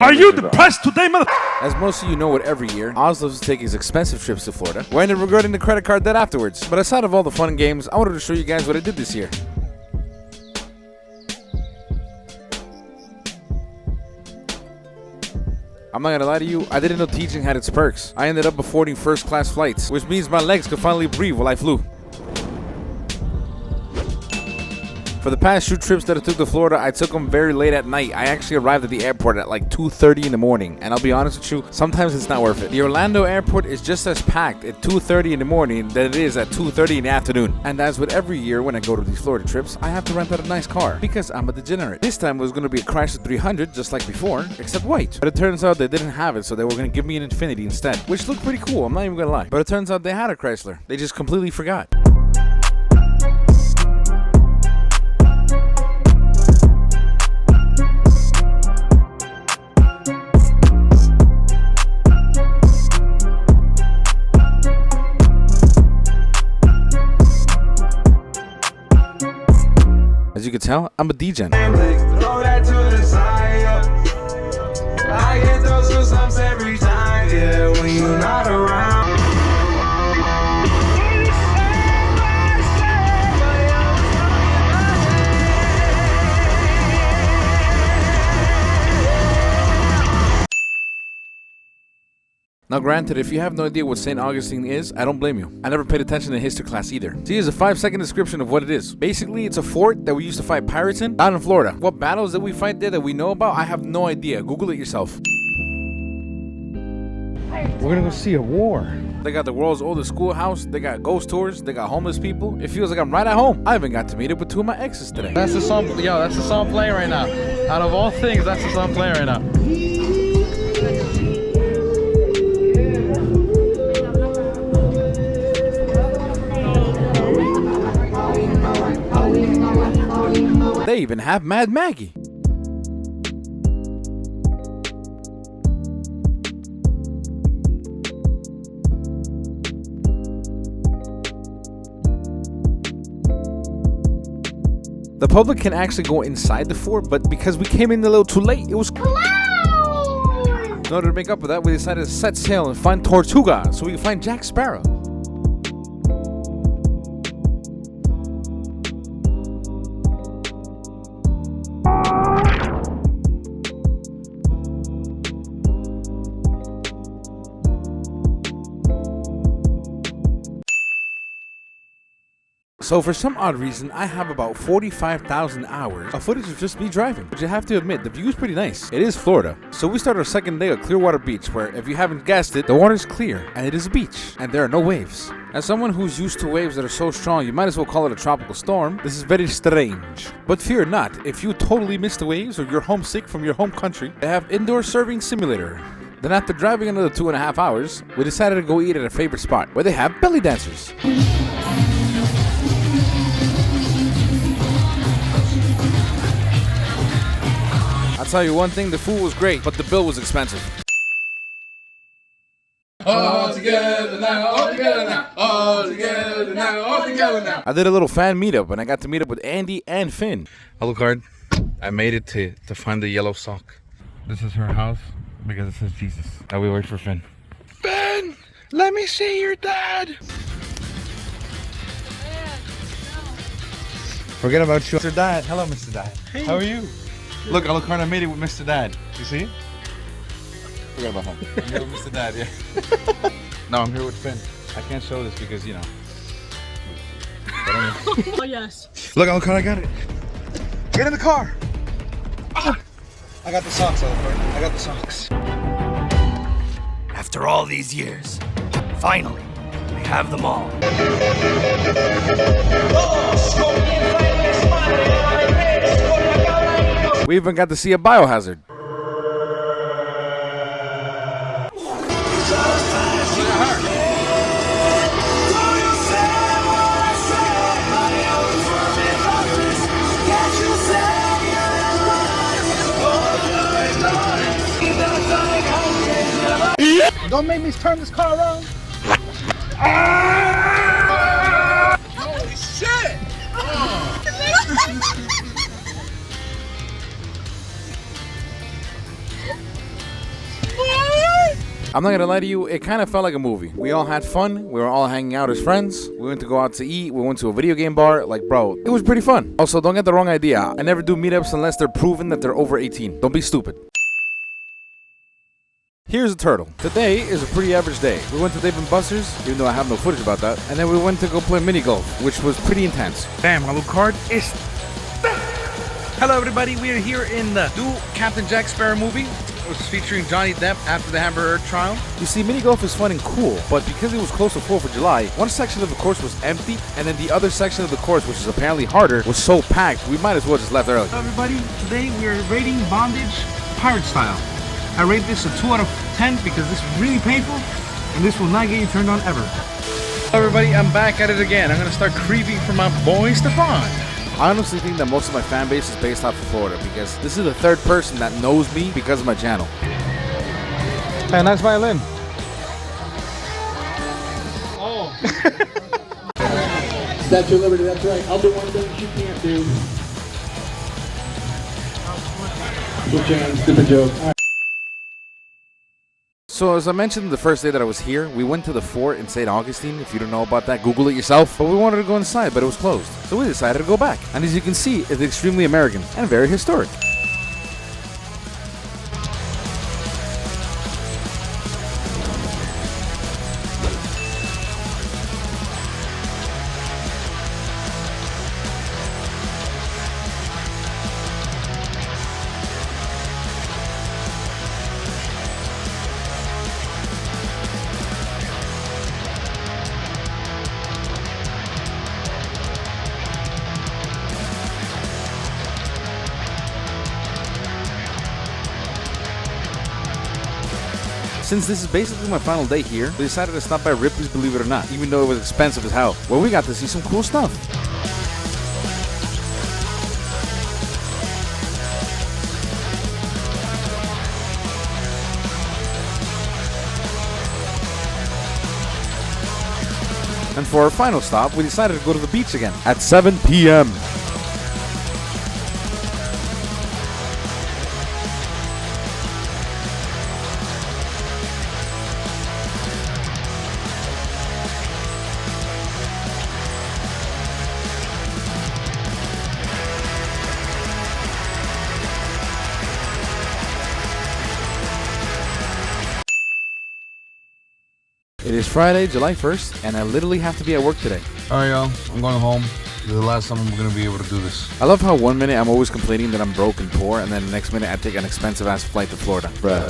Are you depressed today, mother? As most of you know it every year, Oz loves to take his expensive trips to Florida. We ended up regretting the credit card debt afterwards. But aside of all the fun and games, I wanted to show you guys what I did this year. I'm not gonna lie to you, I didn't know teaching had its perks. I ended up affording first class flights, which means my legs could finally breathe while I flew. For the past 2 trips that I took to Florida, I took them very late at night. I actually arrived at the airport at like 2:30 in the morning. And I'll be honest with you, sometimes it's not worth it. The Orlando airport is just as packed at 2:30 in the morning than it is at 2:30 in the afternoon. And as with every year when I go to these Florida trips, I have to rent out a nice car because I'm a degenerate. This time it was going to be a Chrysler 300 just like before, except white. But it turns out they didn't have it, so they were going to give me an Infiniti instead, which looked pretty cool, I'm not even going to lie. But it turns out they had a Chrysler. They just completely forgot. As you can tell, I'm a degen. I get those goosebumps every time, yeah, when you're not around. Now granted, if you have no idea what St. Augustine is, I don't blame you. I never paid attention in history class either. So here's a 5-second description of what it is. Basically, it's a fort that we used to fight pirates in, down in Florida. What battles did we fight there that we know about? I have no idea. Google it yourself. We're gonna go see a war. They got the world's oldest schoolhouse, they got ghost tours, they got homeless people. It feels like I'm right at home. I even got to meet up with 2 of my exes today. That's the song, yo, that's the song playing right now. Out of all things, that's the song playing right now. They even have Mad Maggie. The public can actually go inside the fort, but because we came in a little too late, it was closed. In order to make up for that, we decided to set sail and find Tortuga so we can find Jack Sparrow. So for some odd reason, I have about 45,000 hours of footage of just me driving. But you have to admit, the view is pretty nice. It is Florida. So we start our second day at Clearwater Beach, where if you haven't guessed it, the water is clear and it is a beach and there are no waves. As someone who's used to waves that are so strong, you might as well call it a tropical storm. This is very strange. But fear not, if you totally miss the waves or you're homesick from your home country, they have indoor serving simulator. Then after driving another 2.5 hours, we decided to go eat at a favorite spot where they have belly dancers. I'll tell you one thing, the food was great, but the bill was expensive. All together now, all together now, all together now, all together now. I did a little fan meetup, and I got to meet up with Andy and Finn. Alucard, I made it to find the yellow sock. This is her house because it says Jesus. Now we wait for Finn. Finn, let me see your dad. Forget about you. Mr. Dad. Hello, Mr. Dad. Hey. How are you? Look, Alucard, I made it with Mr. Dad. You see? Forget about him. I'm here with Mr. Dad, yeah. No, I'm here with Finn. I can't show this because, you know. Oh, yes. Look, Alucard, I got it. Get in the car. Ah. I got the socks, Alucard. I got the socks. After all these years, finally, we have them all. We even got to see a biohazard. Don't make me turn this car around. Holy shit! I'm not gonna lie to you, it kind of felt like a movie. We all had fun. We were all hanging out as friends. We went to go out to eat. We went to a video game bar. Like, bro, it was pretty fun. Also, don't get the wrong idea. I never do meetups unless they're proven that they're over 18. Don't be stupid. Here's a turtle. Today is a pretty average day. We went to Dave & Buster's, even though I have no footage about that. And then we went to go play mini golf, which was pretty intense. Bam, my little card is... Hello everybody, we are here in the new Captain Jack Sparrow movie, which is featuring Johnny Depp after the Amber Heard trial. You see, mini golf is fun and cool, but because it was close to 4th of July, one section of the course was empty, and then the other section of the course, which is apparently harder, was so packed, we might as well just left early. Hello everybody, today we are rating bondage pirate style. I rate this a 2 out of 10 because this is really painful, and this will not get you turned on ever. Hello everybody, I'm back at it again. I'm gonna start creeping for my boy Stefan. I honestly think that most of my fan base is based off of Florida because this is the third person that knows me because of my channel. Hey, nice violin. Oh. Statue of Liberty, that's right. I'll do one thing you can't do. Good chance, stupid joke. All right. So as I mentioned the first day that I was here, we went to the fort in St. Augustine. If you don't know about that, Google it yourself. But we wanted to go inside, but it was closed. So we decided to go back. And as you can see, it's extremely American and very historic. Since this is basically my final day here, we decided to stop by Ripley's, believe it or not, even though it was expensive as hell. Well, we got to see some cool stuff. And for our final stop, we decided to go to the beach again at 7 p.m. It is Friday, July 1st, and I literally have to be at work today. Alright, y'all. I'm going home. This is the last time I'm going to be able to do this. I love how one minute I'm always complaining that I'm broke and poor, and then the next minute I take an expensive-ass flight to Florida. Bruh.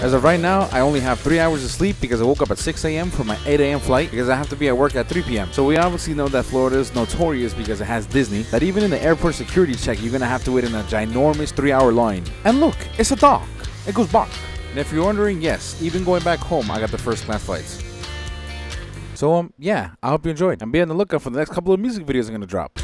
As of right now, I only have 3 hours of sleep because I woke up at 6 a.m. for my 8 a.m. flight because I have to be at work at 3 p.m. So we obviously know that Florida is notorious because it has Disney, that even in the airport security check, you're going to have to wait in a ginormous 3-hour line. And look, it's a dog. It goes bark. And if you're wondering, yes, even going back home, I got the first-class flights. So, yeah, I hope you enjoyed. And be on the lookout for the next couple of music videos I'm going to drop.